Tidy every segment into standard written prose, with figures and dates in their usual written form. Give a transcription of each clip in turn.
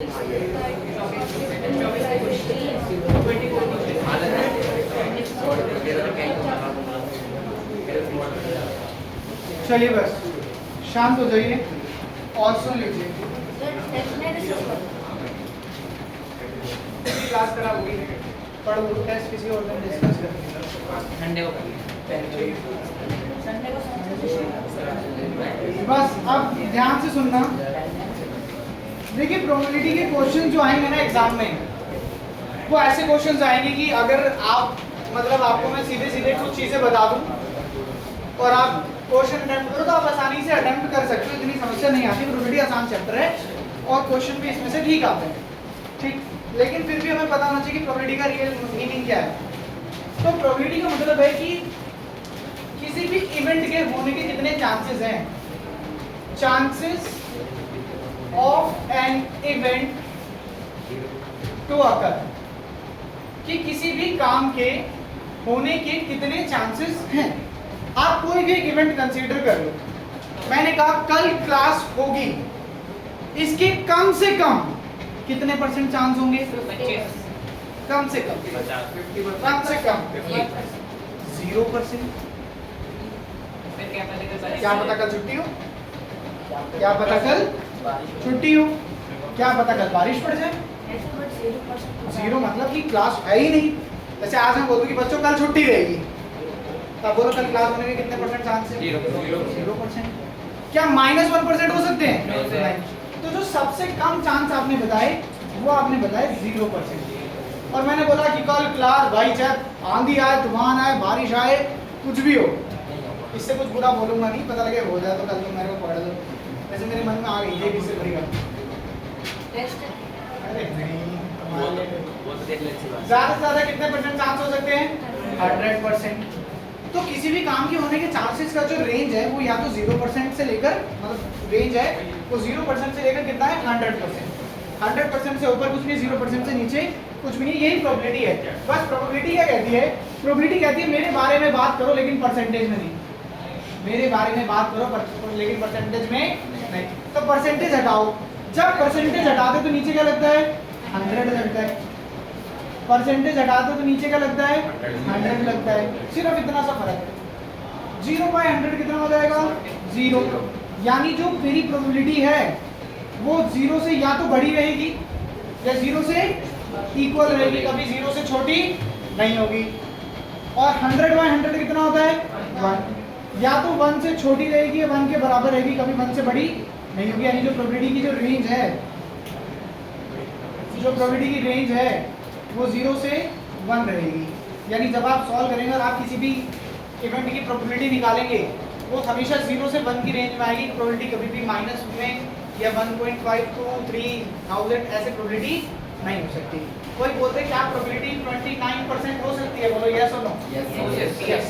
चलिए बस शांत हो जाइए और सुन लीजिए। क्लास खराब होगी, पढ़ो टेस्ट किसी और दिन डिस्कस करेंगे। संडे को बस अब ध्यान से सुनना। देखिए प्रोबेबिलिटी के क्वेश्चन जो आएंगे ना एग्जाम में, वो ऐसे क्वेश्चंस आएंगे कि अगर आप मतलब आपको मैं सीधे सीधे कुछ चीजें बता दूं और आप क्वेश्चन अटेम्प्ट करो तो आप आसानी से अटेम्प्ट कर सकते हो, इतनी समस्या नहीं आती। प्रोबेबिलिटी आसान चैप्टर है और क्वेश्चन भी इसमें से ठीक आते हैं, ठीक। लेकिन फिर भी हमें पता होना चाहिए कि प्रोबेबिलिटी का रियल मीनिंग क्या है। तो प्रोबेबिलिटी का मतलब है कि किसी भी इवेंट के होने के कितने चांसेस हैं। Chances of an event to occur, कि किसी भी काम के होने के कितने चांसेस हैं। आप कोई भी एक इवेंट कंसीडर कर लो। मैंने कहा कल क्लास होगी, इसके कम से कम कितने परसेंट चांस होंगे? 25, कम से कम 50, कम से कम 0%। क्या पता कल छुट्टी हो, क्या पता कल छुट्टी हो, क्या पता कल बारिश पड़ जाए। 0 मतलब कि क्लास है ही नहीं। जैसे आज मैं बोलूं कि बच्चों कल छुट्टी रहेगी, तब बोलो कल क्लास होने के कितने परसेंट चांस है? 0%। क्या -1% हो सकते हैं? नहीं। तो जो सबसे कम चांस आपने बताए वो आपने बताए 0%। और मैंने बोला कि कल क्लास, भाई चाहे आंधी आए, तूफान आए, बारिश आए, कुछ भी हो, इससे कुछ बुरा बोलूंगा नहीं, पता लगे हो जाए तो कल तुम मेरे को पढ़ दो। वैसे मेरे मन में आ गई ये किससे बुरी बात। अरे नहीं, ज्यादा से ज्यादा कितने परसेंट चांस हो सकते हैं? 100%। तो किसी भी काम के होने के चांसेस का जो रेंज है वो या तो 0% से लेकर, मतलब रेंज है वो 0% से लेकर कितना है? 100%। 100% से ऊपर कुछ नहीं, 0% से नीचे कुछ भी नहीं। यही प्रोबेबिलिटी है। बस प्रोबेबिलिटी क्या कहती है? प्रोबेबिलिटी कहती है मेरे बारे में बात करो लेकिन परसेंटेज में नहीं। मेरे बारे में बात करो लेकिन परसेंटेज में नहीं। तो परसेंटेज हटाओ, जब परसेंटेज हटाते तो नीचे क्या लगता है? 100 लगता है। परसेंटेज हटाते तो नीचे क्या लगता है? 100 लगता है। सिर्फ इतना सा फर्क है। 0/100 कितना हो जाएगा? 0। यानी जो मेरी प्रोबेबिलिटी है वो 0 से या तो बड़ी रहेगी या 0 से इक्वल रहेगी, कभी 0 से छोटी नहीं होगी। और 100/100 कितना होता है? 1। या तो 1 से छोटी रहेगी या 1 के बराबर रहेगी, कभी 1 से बड़ी नहीं होगी। यानी जो प्रोबेबिलिटी की जो रेंज है, जो प्रोबेबिलिटी की रेंज है वो 0 से 1 रहेगी। यानी जब आप सॉल्व करेंगे और आप किसी भी इवेंट की प्रोबेबिलिटी निकालेंगे वो हमेशा 0 से 1 की रेंज में आएगी। प्रोबेबिलिटी कभी भी माइनस में या 1.52 3000 ऐसे प्रोबेबिलिटी नहीं हो सकती। कोई बोलते क्या प्रोबेबिलिटी 29% हो सकती है? बोलो यस और नो। यस।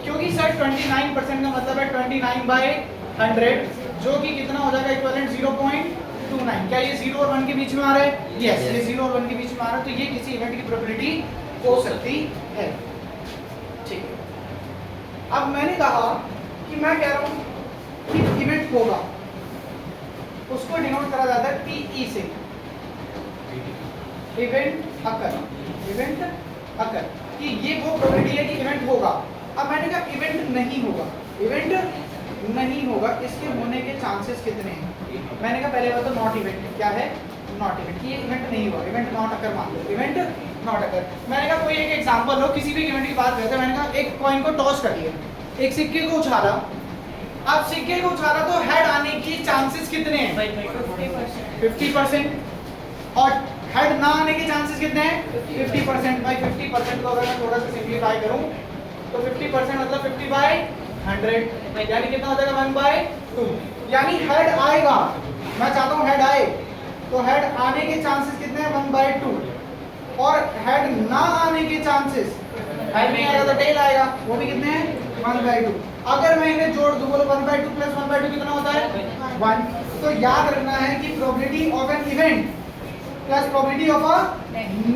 क्योंकि सर 29% का मतलब है 29/100, जो कि कितना हो जाएगा? इक्विवेलेंट 0.29। क्या ये 0 और 1 के बीच में आ रहा है? यस, ये 0 और 1 के बीच में आ रहा है। तो ये किसी इवेंट की प्रोबेबिलिटी हो सकती है। ठीक है। अब मैंने कहा कि मैं कह रहा हूं कि इवेंट होगा, उसको डिनोट करा जाता है PE से, इवेंट अकर। इवेंट अकर कि ये वो प्रोबेबिलिटी है कि इवेंट होगा। अब मैंने कहा इवेंट नहीं होगा, इवेंट नहीं होगा, इसके होने के चांसेस कितने हैं? मैंने कहा पहले बात तो नॉट इवेंट। क्या है? Not event. ये इवेंट नहीं हुआ, इवेंट नॉट अकर मान लो, इवेंट नॉट अकर। मैंने कहा कोई एक एग्जांपल लो, किसी भी इवेंट की बात करते हैं। मैंने कहा एक कॉइन को टॉस कर दिया, एक सिक्के को उछाला। अब सिक्के को उछाला तो हेड आने की चांसेस कितने हैं? 50%। और हेड ना आने के चांसेस कितने हैं? 50%। भाई 50% को अगर मैं थोड़ा सा सिंपलीफाई करूं तो 50% मतलब 50/100, यानी कितना हो जाएगा? 1/2। यानी हेड आएगा, मैं चाहता हूं हेड आए, तो हेड आने के चांसेस कितने हैं? 1/2। और हेड ना आने के चांसेस, हेड नहीं आएगा तो टेल आएगा, वो भी कितने हैं? 1/2। अगर मैं इन्हें जोड़ दूं, बोलो 1/2 + 1/2 कितना होता है? 1। तो याद रखना है कि probability of an event plus probability of a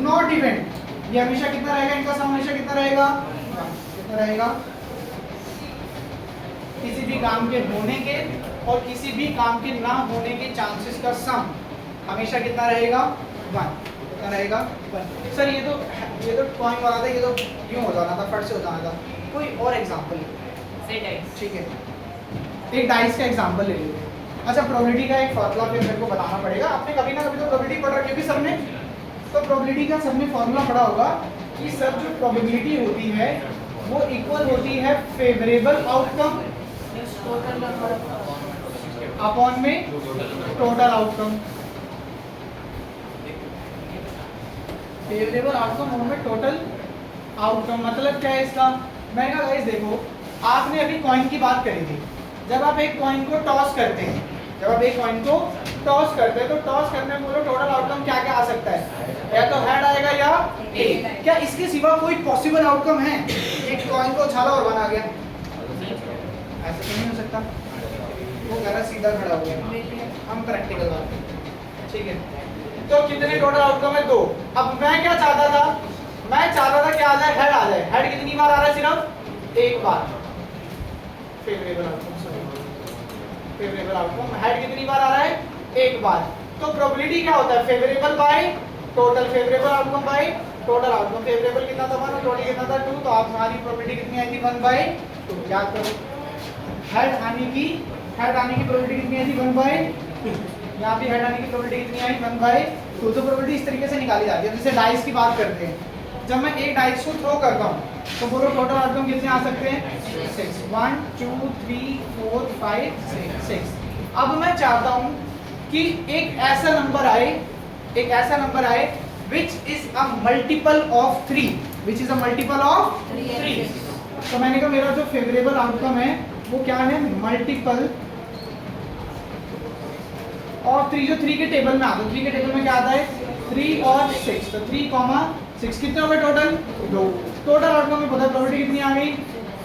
not event, ये हमेशा कितना रहेगा? इनका सम हमेशा कितना रहेगा? कितना रहेगा? किसी भी काम के होने के और किसी भी काम के ना होने के चांसेस का सम हमेशा कितना रहेगा 1, कितना रहेगा 1। सर ये तो कॉइन वाला था, ये तो यूं हो जाना था, फट से हो जाना था। कोई और एग्जांपल, Say dice. ठीक है, एक डाइस का एग्जांपल ले लीजिए। अच्छा, प्रोबेबिलिटी का एक फॉर्मूला फिर मेरे को बताना पड़ेगा। आपने कभी ना कभी तो प्रोबेबिलिटी पढ़ रखी होगी सबने, तो प्रोबेबिलिटी का सबने फॉर्मूला पढ़ा होगा कि सर जो प्रोबेबिलिटी होती है वो इक्वल होती है फेवरेबल आउटकम अपॉन में total outcome. Favourable outcome upon में टोटल आउटकम मतलब क्या है इसका? मैंने कहा गाइस देखो, आपने अभी कॉइन की बात करी थी। जब आप एक कॉइन को टॉस करते हैं, जब आप एक कॉइन को टॉस करते हैं तो टॉस करने में बोलो टोटल आउटकम क्या क्या आ सकता है? या तो हेड आएगा या टेल। क्या इसके सिवा कोई पॉसिबल आउटकम है? एक कॉइन को उछाला और 1 आ गया, ऐसा तो नहीं हो सकता। वो कह रहा सीधा खड़ा हो गया। हम प्रैक्टिकल बात करें, ठीक है। तो कितने टोटल आउटकम है? 2। अब मैं क्या चाहता था? मैं चाहता था क्या आ जाए? हेड आ जाए। हेड कितनी बार आ रहा है? सिर्फ एक बार। Favourable outcome, favourable outcome head कितनी बार आ रहा है? एक बार। तो प्रोबेबिलिटी क्या होता है? Favourable by total, favourable outcome by total outcome. Favourable कितना था 1 और टोटल कितना था 2, तो आप हमारी प्रोबेबिलिटी कितनी आई थी? 1/2। याद करो, हेड आने की प्रोबेबिलिटी कितनी आई थी? 1/2। यहाँ भी हेड आने की प्रोबेबिलिटी कितनी आई? 1/2। तो प्रोबेबिलिटी इस तरीके से निकाली जाती है। जैसे डाइस की बात करते हैं, जब मैं एक डाइस को थ्रो करता हूँ तो बोलो टोटल आउटकम कितने आ सकते हैं? 6। 1 2 3 4 5 6। अब मैं चाहता हूँ कि एक ऐसा नंबर आए which is a multiple of 3, which is a multiple of 3। तो मैंने कहा मेरा जो फेवरेबल आउटकम है वो क्या है? मल्टीपल और 3, जो 3 के टेबल में आता है। 3 के टेबल में क्या आता है? 3 और 6। तो 3, 6 कितने हो गए टोटल? 2। टोटल आउटकम में पता है प्रोबेबिलिटी कितनी आ गई?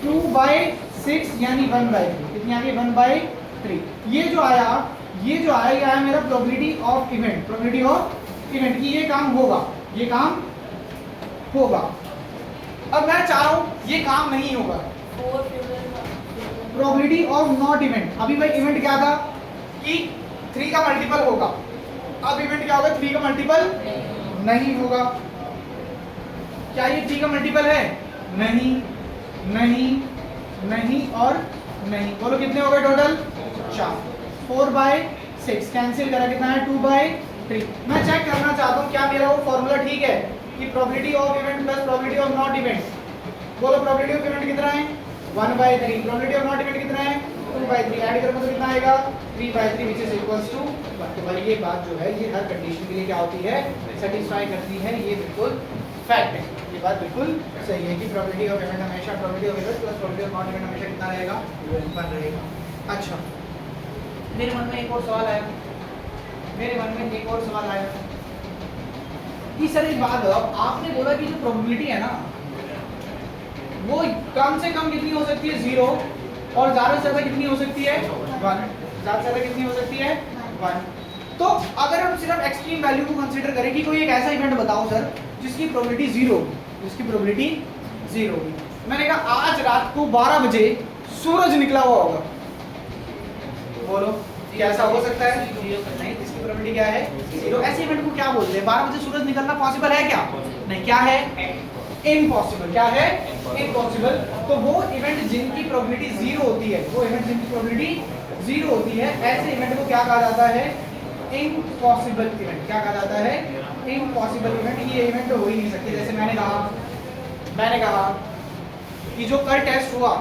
2/6 यानी 1/3। कितनी आ गई? 1/3। ये जो आया ये आया मेरा probability of event. Probability of event की ये काम होगा। अब मैं चाह रहा हूं ये काम नहीं होगा। Probability of not event. अभी भाई इवेंट क्या था कि 3 का मल्टीपल होगा। अब इवेंट क्या होगा? 3 का मल्टीपल नहीं होगा। क्या ये 3 का मल्टीपल है? नहीं और नहीं। बोलो कितने हो गए टोटल? 4। 4/6 कैंसिल करा, कितना है? 2/3। मैं चेक करना चाहता हूँ क्या मेरा वो फॉर्मूला ठीक है कि probability of event plus probability of not event. बोलो प्रोबेबिलिटी ऑफ इवेंट कितना है? 1/3। प्रोबेबिलिटी ऑफ नॉट इवेंट कितना है? 2/3। ऐड करो तो कितना आएगा? 3/3 which is equals to 1। तो भाई ये बात जो है ये हर कंडीशन के लिए क्या होती है? सेटिस्फाई करती है। ये बिल्कुल फैक्ट है। ये बात बिल्कुल सही है कि प्रोबेबिलिटी ऑफ इवेंट हमेशा probability of event plus probability of not event हमेशा कितना रहेगा? 1 रहेगा। अच्छा, मेरे मन में एक और सवाल आया कि सर एक बात बताओ, आपने बोला कि जो प्रोबेबिलिटी है ना वो कम से कम कितनी हो सकती है? 0 और ज़्यादा से ज़्यादा कितनी हो सकती है? 1। ज़्यादा से ज़्यादा कितनी हो सकती है? 1। तो अगर हम सिर्फ एक्सट्रीम वैल्यू को कंसीडर करें कि कोई एक ऐसा इवेंट बताओ सर जिसकी प्रोबेबिलिटी 0 होगी। मैंने कहा आज रात को 12 बजे सूरज निकला हुआ होगा। बोलो कैसा हो सकता है? नहीं, इसकी प्रोबेबिलिटी क्या है? 0। ऐसे इवेंट को क्या बोलते हैं? 12 बजे सूरज निकलना पॉसिबल है क्या? नहीं। क्या है? इम्पॉसिबल। क्या है? इम्पॉसिबल। तो वो इवेंट जिनकी प्रोबेबिलिटी 0 होती है, ऐसे इवेंट को क्या कहा जाता है? Impossible event. क्या कहा जाता है? Impossible event. ये इवेंट तो हो ही नहीं सकते। जैसे मैंने कहा कि जो कल टेस्ट हुआ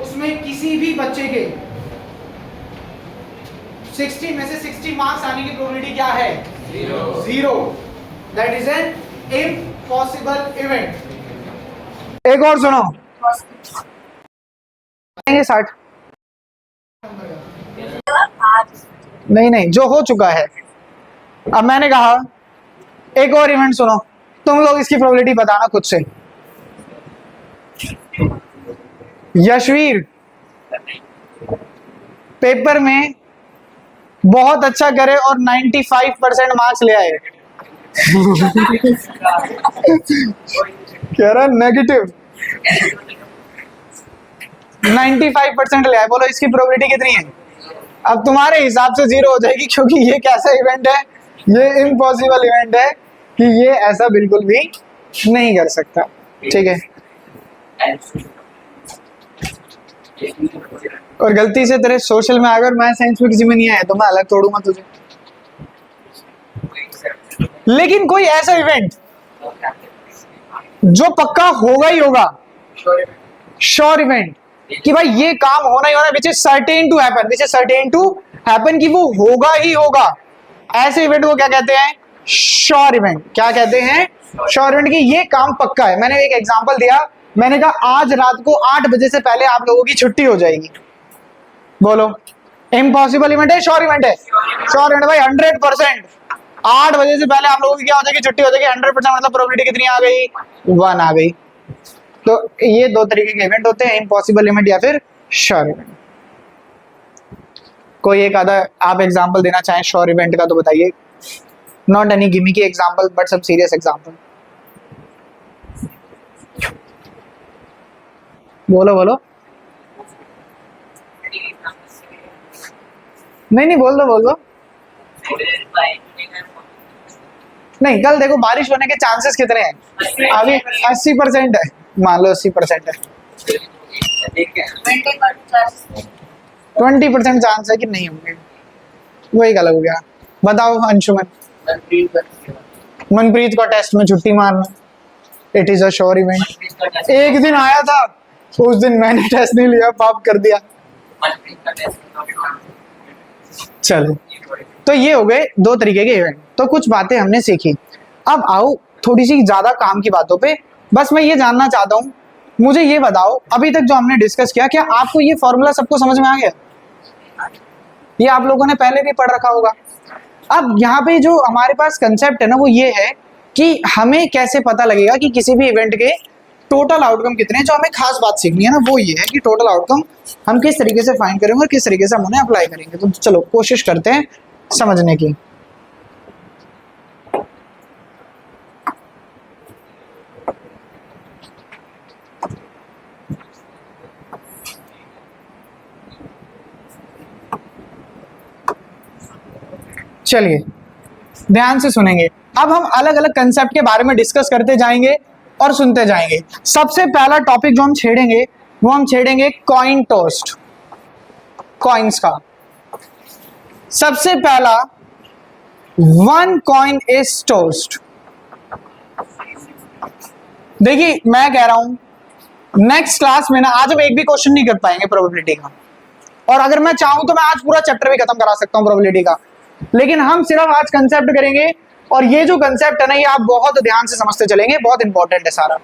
उसमें किसी भी बच्चे के 60 में से 60 मार्क्स आने की प्रोबेबिलिटी क्या है? 0। That is an impossible event. एक और सुनो, 60 नहीं, जो हो चुका है। अब मैंने कहा एक और इवेंट सुनो, तुम लोग इसकी प्रोबेबिलिटी बताना खुद से। यशवीर पेपर में बहुत अच्छा करे और 95% मार्क्स ले आए। कह रहा नेगेटिव 95% ले आए। बोलो इसकी प्रोबेबिलिटी कितनी है? अब तुम्हारे हिसाब से 0 हो जाएगी, क्योंकि ये कैसा इवेंट है, ये इम्पॉसिबल इवेंट है कि ये ऐसा बिल्कुल भी नहीं कर सकता। ठीक है, और गलती से तेरे सोशल में अगर मैं साइंस में किसी में नहीं आया तो मैं अलग तोड़ूंगा तुझे। लेकिन कोई ऐसा इवेंट जो पक्का होगा ही होगा, श्योर इवेंट कि भाई ये काम होना ही होना, which is certain to happen, which is certain to happen कि वो होगा ही होगा, ऐसे इवेंट को क्या कहते हैं, श्योर इवेंट। क्या कहते हैं, श्योर इवेंट, कि ये काम पक्का है। मैंने एक एग्जांपल दिया, मैंने कहा आज रात को 8 बजे से पहले आप लोगों की छुट्टी हो जाएगी। बोलो, इम्पॉसिबल इवेंट है, श्योर इवेंट है? श्योर इवेंट भाई 100%। 8 बजे से पहले आप लोगों की क्या हो जाएगी, छुट्टी हो जाएगी। 100% मतलब प्रोबेबिलिटी कितनी आ गई, 1 आ गई। तो ये दो तरीके के इवेंट होते हैं, इम्पॉसिबल इवेंट या फिर श्योर इवेंट। कोई एक आधा आप एग्जांपल देना चाहें श्योर इवेंट का तो बताइए, not any gimmicky example but सब सीरियस एग्जांपल। बोलो बोलो, नहीं बोल दो। नहीं, कल देखो बारिश होने के चांसेस कितने हैं, अभी 80% है, मान लो 80% है, 20% चांस है कि नहीं होंगे, वही गलत हो गया। बताओ अंशुमन, मनप्रीत का टेस्ट में छुट्टी मारना, it is a sure event. एक दिन आया था, उस दिन मैंने टेस्ट नहीं लिया, पाप कर दिया। चलो, तो ये हो गए दो तरीके के इवेंट। तो कुछ बातें हमने सीखी, अब आओ थोड़ी सी ज्यादा काम की बातों पे। बस मैं ये जानना चाहता हूँ, मुझे ये बताओ अभी तक जो हमने डिस्कस किया, क्या आपको ये फॉर्मूला सबको समझ में आ गया? ये आप लोगों ने पहले भी पढ़ रखा होगा। अब यहाँ पे जो हमारे पास कंसेप्ट है ना, वो ये है कि हमें कैसे पता लगेगा कि किसी भी इवेंट के टोटल आउटकम कितने हैं। जो हमें खास बात सीखनी है ना, वो ये है कि टोटल आउटकम हम किस तरीके से फाइंड करेंगे और किस तरीके से हम उन्हें अप्लाई करेंगे। तो चलो कोशिश करते हैं समझने की। चलिए ध्यान से सुनेंगे। अब हम अलग अलग कंसेप्ट के बारे में डिस्कस करते जाएंगे और सुनते जाएंगे। सबसे पहला टॉपिक जो हम छेड़ेंगे वो हम छेड़ेंगे कॉइन टोस्ट, कॉइन्स का। सबसे पहला, 1 कॉइन इज टोस्ट। देखिए मैं कह रहा हूं नेक्स्ट क्लास में ना आज हम एक भी क्वेश्चन नहीं कर पाएंगे प्रोबेबिलिटी का, और अगर मैं चाहूं तो मैं आज पूरा चैप्टर भी खत्म करा सकता हूं प्रोबेबिलिटी का, लेकिन हम सिर्फ आज कंसेप्ट करेंगे। और ये जो कंसेप्ट है ना, ये आप बहुत ध्यान से समझते चलेंगे, बहुत इंपॉर्टेंट है सारा।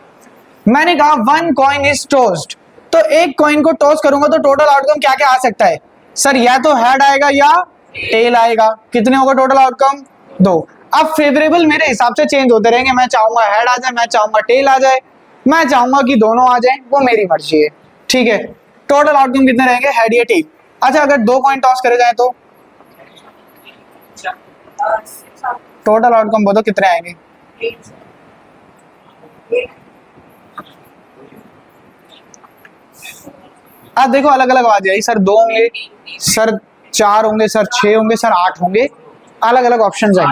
मैंने कहा 1 कॉइन इज टोस्ट, तो एक कॉइन को टॉस करूंगा तो टोटल आउटकम क्या क्या आ सकता है सर? या तो हेड आएगा या टेल आएगा। कितने होगा टोटल आउटकम? 2। अब फेवरेबल मेरे हिसाब से चेंज होते रहेंगे, मैं चाहूंगा हेड आ जाए, मैं चाहूंगा टेल आ जाए, मैं चाहूंगा कि दोनों आ जाए, वो मेरी मर्जी है। ठीक है, टोटल आउटकम कितने रहेंगे, हेड या टेल? अच्छा, अगर 2 कॉइन टॉस करे जाए तो टोटल आउटकम बोलो कितने आएंगे? अब देखो अलग अलग आवाज आई, सर 2 होंगे, सर 4 होंगे, सर 6 होंगे, सर 8 होंगे, अलग अलग ऑप्शन आए।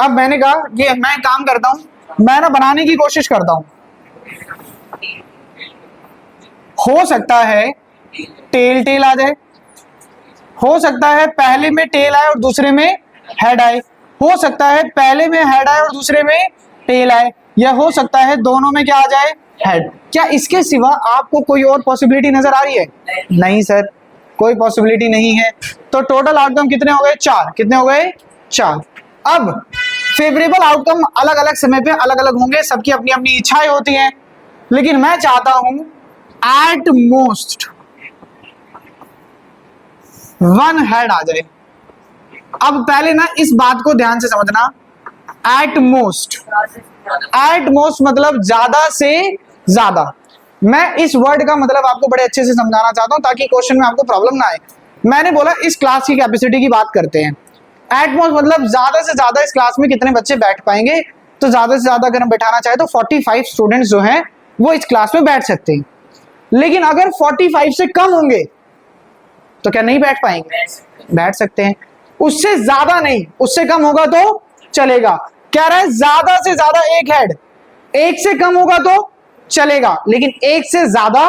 अब मैंने कहा कि मैं काम करता हूं, मैं ना बनाने की कोशिश करता हूं। हो सकता है टेल टेल आ जाए, हो सकता है पहले में टेल आए और दूसरे में हेड आए, हो सकता है पहले में हेड आए और दूसरे में टेल आए, या हो सकता है दोनों में क्या आ जाए, हेड। क्या इसके सिवा आपको कोई और पॉसिबिलिटी नजर आ रही है? नहीं सर, कोई पॉसिबिलिटी नहीं है। तो टोटल आउटकम कितने हो गए? 4। कितने हो गए? 4। अब फेवरेबल आउटकम अलग अलग समय पे अलग अलग होंगे, सबकी अपनी अपनी इच्छाएं होती हैं, लेकिन मैं चाहता हूं एट मोस्ट 1 हेड आ जाए। अब पहले ना इस बात को ध्यान से समझना, एट मोस्ट मतलब ज्यादा से ज्यादा। मैं इस वर्ड का मतलब आपको बड़े अच्छे से समझाना चाहता हूं ताकि क्वेश्चन में आपको प्रॉब्लम ना आए। मैंने बोला इस क्लास की कैपेसिटी की बात करते हैं। एट मोस्ट मतलब ज्यादा से ज्यादा इस क्लास में कितने बच्चे बैठ पाएंगे, तो ज्यादा से ज्यादा अगर हम बैठाना चाहे तो 45 स्टूडेंट्स जो हैं वो इस क्लास में बैठ सकते हैं। लेकिन अगर 45 से कम होंगे तो क्या नहीं बैठ पाएंगे? बैठ सकते हैं। उससे ज्यादा नहीं, उससे कम होगा तो चलेगा। कह रहा है ज्यादा से ज्यादा एक हेड, एक से कम होगा तो चलेगा, लेकिन एक से ज्यादा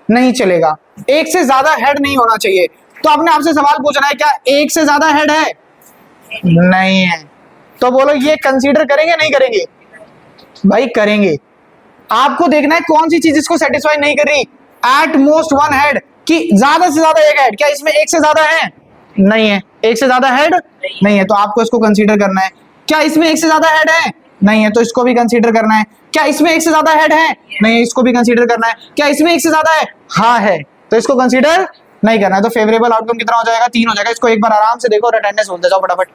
नहीं चलेगा। एक से ज्यादा हेड नहीं होना चाहिए। तो आपने आपसे सवाल पूछना है क्या एक से ज्यादा हेड है? नहीं है। तो बोलो ये कंसीडर करेंगे नहीं करेंगे? भाई करेंगे। आपको देखना है कौन सी चीज इसको सेटिस्फाई नहीं कर रही। एट मोस्ट वन हेड, कि ज्यादा से ज्यादा एक हेड, क्या इसमें एक से ज्यादा है? नहीं है। एक से ज्यादा हेड नहीं है, तो आपको इसको कंसीडर करना है। क्या इसमें एक से ज्यादा हेड है? नहीं है, तो इसको भी कंसीडर करना है। क्या इसमें एक से ज्यादा हेड है? नहीं है, इसको भी कंसीडर करना है। क्या इसमें एक से ज्यादा है? हाँ है, तो इसको कंसीडर नहीं करना है। तो फेवरेबल आउटकम कितना हो जाएगा? 3 हो जाएगा। इसको एक बार आराम से देखो और अटेंडेंस बोलते जाओ फटाफट।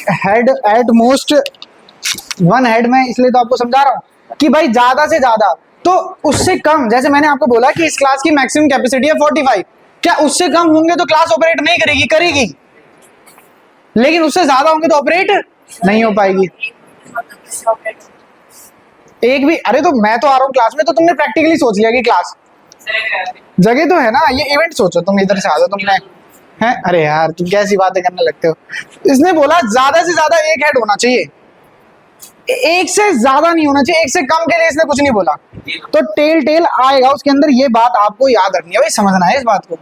Head at most one head में, इसलिए तो आपको समझा रहा हूं कि भाई ज्यादा से ज्यादा, तो उससे कम, जैसे मैंने आपको बोला कि इस क्लास की मैक्सिमम कैपेसिटी है 45, क्या उससे कम होंगे तो क्लास ऑपरेट नहीं करेगी? करेगी, लेकिन उससे ज्यादा होंगे तो ऑपरेट नहीं हो पाएगी। एक भी, अरे तो मैं तो आ रहा हूँ क्लास में, तो तुमने प्रैक्टिकली सोच लिया कि क्लास जगह तो है ना, ये इवेंट सोचो, तुम इधर से आ जाओ, तुमने हैं, अरे यार तुम कैसी बातें करने लगते हो। इसने बोला ज्यादा से ज्यादा एक हेड होना चाहिए, एक से ज्यादा नहीं होना चाहिए, एक से कम के लिए इसने कुछ नहीं बोला। तो टेल टेल आएगा उसके अंदर, ये बात आपको याद रखनी है भाई, समझना है इस बात को।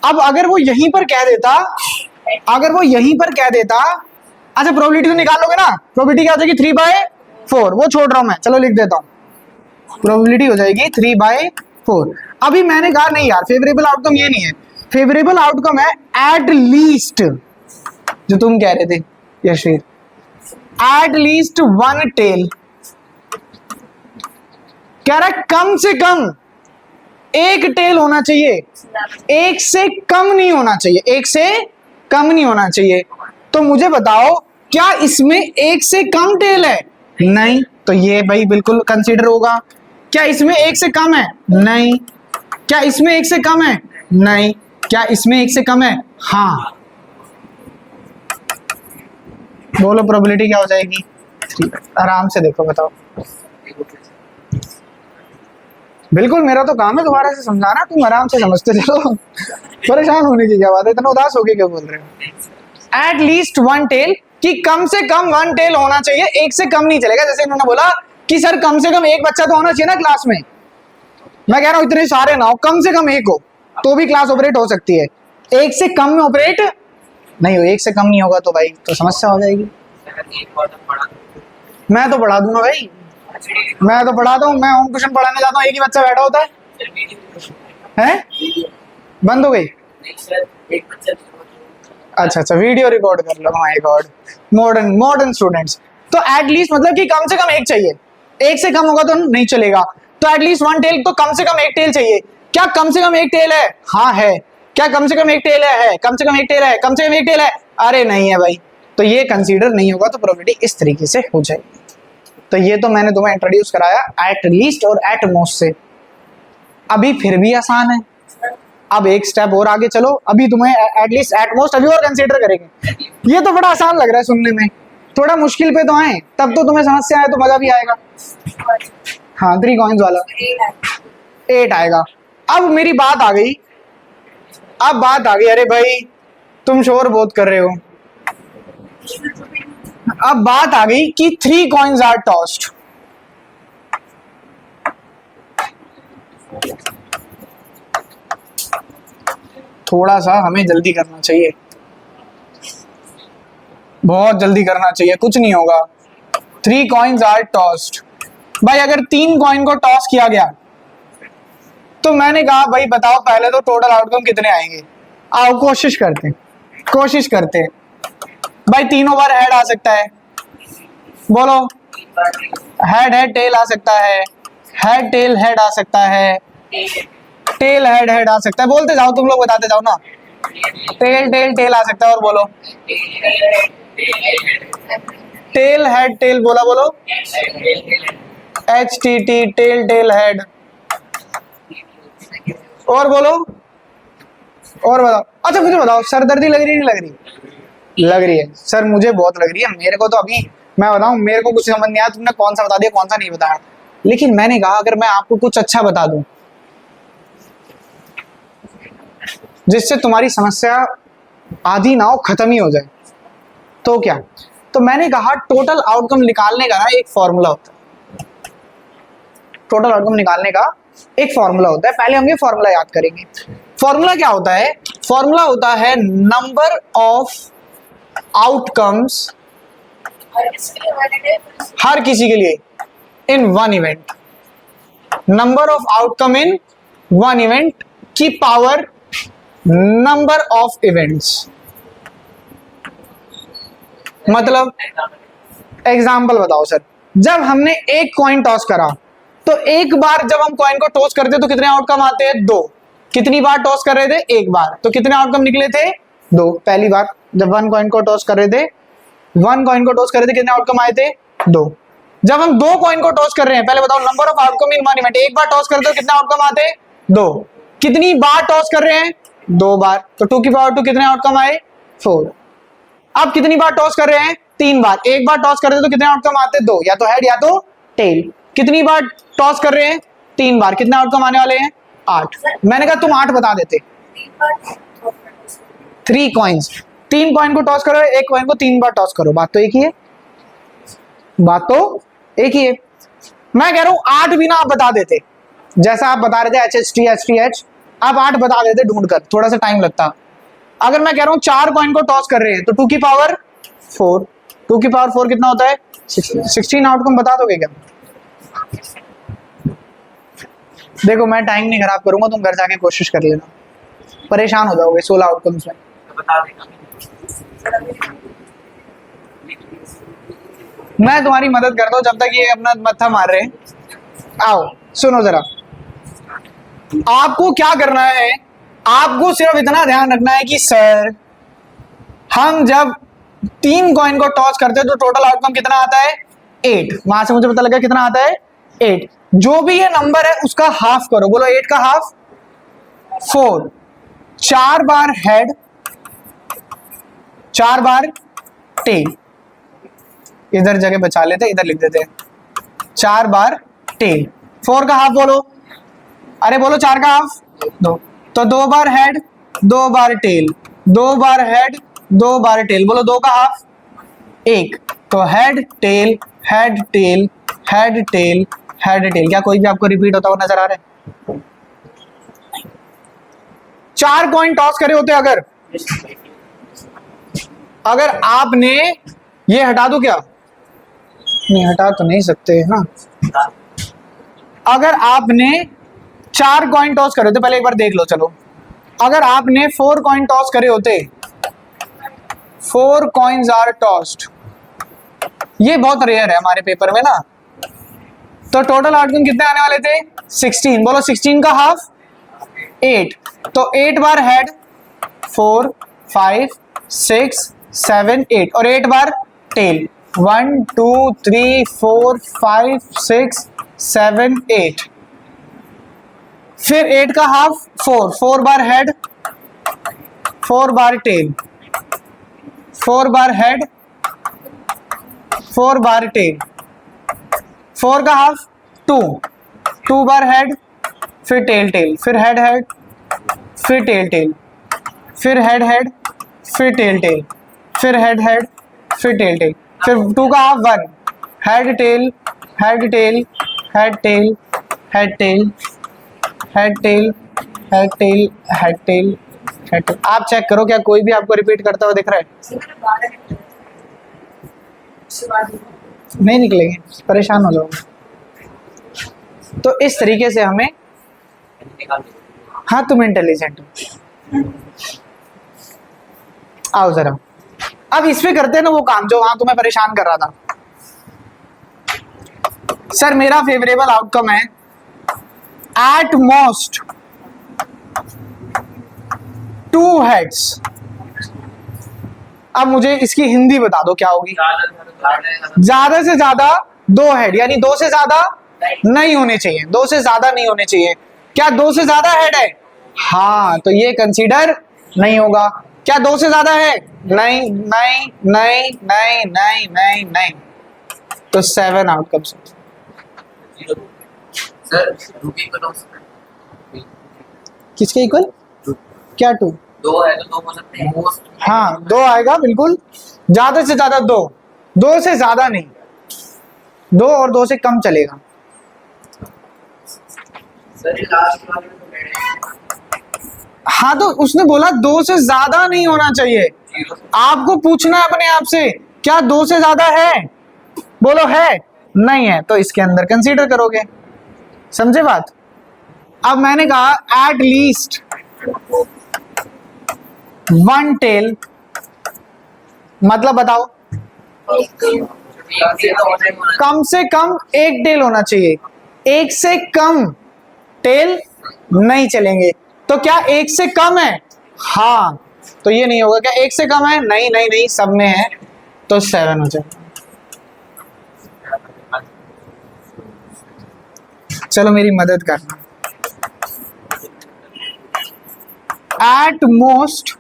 अब अगर वो यहीं पर कह देता, अगर वो यहीं पर कह देता, अच्छा प्रोबेबिलिटी तो निकाल लोगे ना, प्रोबेबिलिटी क्या हो जाएगी 3/4, वो छोड़ रहा हूं मैं, चलो लिख देता हूं, प्रोबेबिलिटी हो जाएगी 3/4। अभी मैंने कहा नहीं यार, फेवरेबल आउटकम ये नहीं है, फेवरेबल आउटकम है एट लीस्ट, जो तुम कह रहे थे Yashveer, at least one tail, कह रहा है कम से कम एक टेल होना चाहिए, एक से कम नहीं होना चाहिए, एक से कम नहीं होना चाहिए। तो मुझे बताओ क्या इसमें एक से कम टेल है? नहीं, तो ये भाई बिल्कुल कंसीडर होगा। क्या इसमें एक से कम है? नहीं। क्या इसमें एक से कम है? नहीं। क्या इसमें एक से कम है? हाँ। बोलो प्रोबेबिलिटी क्या हो जाएगी? 3। आराम से देखो, बताओ। बिल्कुल, मेरा तो काम है दोबारा से समझाना, तुम आराम से समझते चलो। परेशान होने की क्या बात है, इतना उदास होके क्यों बोल रहे हो? एट लीस्ट वन टेल, कि कम से कम वन टेल होना चाहिए, एक से कम नहीं चलेगा। जैसे इन्होंने बोला कि सर कम से कम एक बच्चा तो होना चाहिए ना क्लास में, मैं कह रहा हूं इतने सारे ना हो, कम से कम एक हो तो भी क्लास ऑपरेट हो सकती है, एक से कम में ऑपरेट नहीं हो, एक से कम नहीं होगा तो भाई तो समस्या हो जाएगी। मैं तो पढ़ा दूंगा भाई, मैं तो पढ़ाता हूँ, मैं होम ट्यूशन पढ़ाने जाता हूँ, एक ही बच्चा बैठा होता है? बंद हो गई? अच्छा, वीडियो रिकॉर्ड कर लो। My god, modern students. तो एटलीस्ट मतलब कि कम से कम एक चाहिए, एक से कम होगा तो नहीं चलेगा, तो एटलीस्ट वन टेल, तो कम से कम एक टेल चाहिए। क्या कम से कम एक टेल है? हाँ है। क्या कम से कम एक टेल है? कम से कम एक टेल है, कम से कम एक टेल है, अरे नहीं है भाई, तो ये कंसीडर नहीं होगा, तो प्रोबेबिलिटी इस तरीके से हो जाएगी। तो ये तो मैंने तुम्हें इंट्रोड्यूस कराया एट लीस्ट और एट मोस्ट से। अभी फिर भी आसान है, अब एक स्टेप और आगे चलो, अभी तुम्हें एट लीस्ट एट मोस्ट अभी और कंसीडर करेंगे। ये तो बड़ा आसान लग रहा है सुनने में, थोड़ा मुश्किल पे तो आए, तब तो तुम्हें समस्या आए तो मजा भी आएगा। हाँ, 3 कॉइंस वाला 8 आएगा। अब मेरी बात आ गई, अब बात आ गई, अरे भाई तुम शोर बहुत कर रहे हो। अब बात आ गई कि 3 कॉइंस आर टॉस्ड। थोड़ा सा हमें जल्दी करना चाहिए, बहुत जल्दी करना चाहिए, कुछ नहीं होगा। 3 कॉइंस आर टॉस्ड। भाई अगर 3 कॉइन को टॉस किया गया तो मैंने कहा भाई बताओ पहले तो टोटल आउटकम कितने आएंगे। आओ कोशिश करते हैं। भाई तीनों बार हेड आ सकता है, बोलो। हेड टेल आ सकता है, हेड टेल हेड आ सकता है, टेल हेड आ सकता है। बोलते जाओ, तुम लोग बताते जाओ ना। टेल आ सकता है, और बोलो। टेल हेड टेल बोलो। HTT टेल हेड, और बोलो, और बताओ। अच्छा मुझे बताओ, सरदर्दी लग रही नहीं लग रही? लग रही है सर, मुझे बहुत लग रही है। मेरे को तो अभी मैं बताऊं, मेरे को कुछ समझ नहीं आया, तुमने कौन सा बता दिया कौन सा नहीं बताया। लेकिन मैंने कहा अगर मैं आपको कुछ अच्छा बता दूं जिससे तुम्हारी समस्या आधी ना हो, खत्म ही हो जाए, तो क्या? तो मैंने कहा टोटल आउटकम निकालने का ना एक फॉर्मूला होता है। टोटल आउटकम निकालने का एक फॉर्मूला होता है, पहले हम ये फॉर्मूला याद करेंगे। फॉर्मूला क्या होता है? फॉर्मूला होता है नंबर ऑफ आउटकम्स, हर किसी के लिए, in one event. Number of outcome in one event की पावर नंबर ऑफ इवेंट्स। मतलब एग्जाम्पल बताओ सर, जब हमने एक कॉइन टॉस करा तो एक बार जब हम कॉइन को टॉस करते तो कितने आउटकम आते हैं? 2। कितनी बार टॉस कर रहे थे? एक बार, तो कितने आउटकम निकले थे? 2 पहली बार जब 1 कॉइन को टॉस कर रहे थे, 1 कॉइन को टॉस कर रहे थे, कितने आउटकम आए थे? 2। जब हम 2 कॉइन को टॉस कर रहे हैं, पहले बताओ number of outcome in one event, एक बार टॉस करते हो कितने आउटकम आते हैं? 2। कितनी बार टॉस कर रहे हैं? 2 बार, तो 2 की पावर 2 कितने आउटकम आए? 4। अब कितनी बार टॉस कर रहे हैं? 3 बार, एक बार टॉस करते तो कितने आउटकम आते? 2, या तो हेड या तो टेल। कितनी बार टॉस कर रहे हैं? 3 बार, कितने आउटकम आने वाले हैं? 8। मैंने कहा तुम 8 बता देते। 3 कॉइन्स, 3 कॉइन को टॉस करो, एक कॉइन को 3 बार टॉस करो, बात तो एक ही है, बात तो एक ही है। मैं कह रहा हूं 8 भी ना आप बता देते, जैसा आप बता रहे थे HHT, आप 8 बता देते ढूंढकर, थोड़ा सा टाइम लगता। अगर मैं कह रहा हूं 4 कॉइन को टॉस कर रहे हैं तो 2 की पावर 4, 2 की पावर 4 कितना होता है? 16 आउटकम बता दोगे क्या? देखो मैं टाइम नहीं खराब करूंगा, तुम घर जाके कोशिश कर लेना, परेशान हो जाओगे 16 आउटकम्स में। बता देगा। मैं तुम्हारी मदद करता हूं जब तक ये अपना मत्था मार रहे हैं। आओ सुनो जरा, आपको क्या करना है, आपको सिर्फ इतना ध्यान रखना है कि सर हम जब 3 कॉइन को टॉस करते हैं तो टोटल आउटकम कितना आता है? 8। वहां से मुझे पता लगा कितना आता है? 8। जो भी ये नंबर है उसका हाफ करो, बोलो 8 का हाफ 4। 4 बार हेड, 4 बार टेल, इधर जगह बचा लेते, इधर लिख देते हैं 4 बार टेल। 4 का हाफ बोलो, अरे बोलो 4 का हाफ 2, तो 2 बार हेड 2 बार टेल, 2 बार हेड 2 बार टेल, बोलो 2 का हाफ 1, तो head tail head tail head tail head tail. क्या कोई भी आपको रिपीट होता हुआ नजर आ रहा है? 4 कॉइन टॉस करे होते अगर आपने ये हटा दो, क्या नहीं हटा तो नहीं सकते ना, अगर आपने 4 कॉइन टॉस करे होते, पहले एक बार देख लो, चलो अगर आपने 4 कॉइन टॉस करे होते, 4 कॉइन्स आर टॉस्ड, ये बहुत रेयर है हमारे पेपर में ना, तो टोटल आउटकम कितने आने वाले थे? 16। बोलो 16 का हाफ 8, तो 8 बार हेड 4 5 6 7 8, और 8 बार टेल 1 2 3 4 5 6 7 8, फिर 8 का हाफ 4, 4 बार हेड 4 बार टेल 4 बार हेड 4 बार टेल, 4 का हाफ 2, 2 बार हेड, फिर टेल टेल, फिर हेड हेड, फिर टेल टेल, फिर हेड हेड, फिर टेल टेल, फिर हेड हेड, फिर टेल टेल, फिर 2 का half 1, head tail head tail head tail head tail head tail head tail head tail head tail. आप check करो क्या कोई भी आपको रिपीट करता हुआ दिख रहा है? नहीं निकलेंगे, परेशान हो जाओगे। तो इस तरीके से हमें, हाँ तुम इंटेलिजेंट हो, आओ जरा अब इस पे करते हैं ना वो काम जो वहां तुम्हें परेशान कर रहा था। सर मेरा फेवरेबल आउटकम है एट मोस्ट 2 हेड्स। अब मुझे इसकी हिंदी बता दो क्या होगी? ज्यादा से ज्यादा 2 हेड, यानी 2 से ज्यादा नहीं होने चाहिए, 2 से ज्यादा नहीं होने चाहिए। क्या 2 से ज्यादा हेड है? हाँ, तो ये कंसीडर नहीं होगा। क्या 2 से ज्यादा है? नहीं नहीं नहीं नहीं नहीं नहीं नहीं, तो 7 आउटकम्स। सर किसके इक्वल? क्या 2? 2 है तो 2 हो सकते हैं। हाँ 2 आएगा बिल्कुल, ज्यादा से ज्यादा 2, 2 से ज्यादा नहीं, 2 और 2 से कम चलेगा। सर लास्ट वाले हाँ तो उसने बोला 2 से ज्यादा नहीं होना चाहिए। आपको पूछना है अपने आप से क्या 2 से ज्यादा है? बोलो है, नहीं है तो इसके अंदर कंसीडर करोगे। समझे बात? अब मैंने कहा एट लीस्ट 1 टेल, मतलब बताओ कम से कम 1 टेल होना चाहिए, 1 से कम टेल नहीं चलेंगे। तो क्या 1 से कम है? हाँ, तो ये नहीं होगा। क्या 1 से कम है? नहीं नहीं नहीं, सब में है। तो 7 हो जाएगा। चलो मेरी मदद करना। At most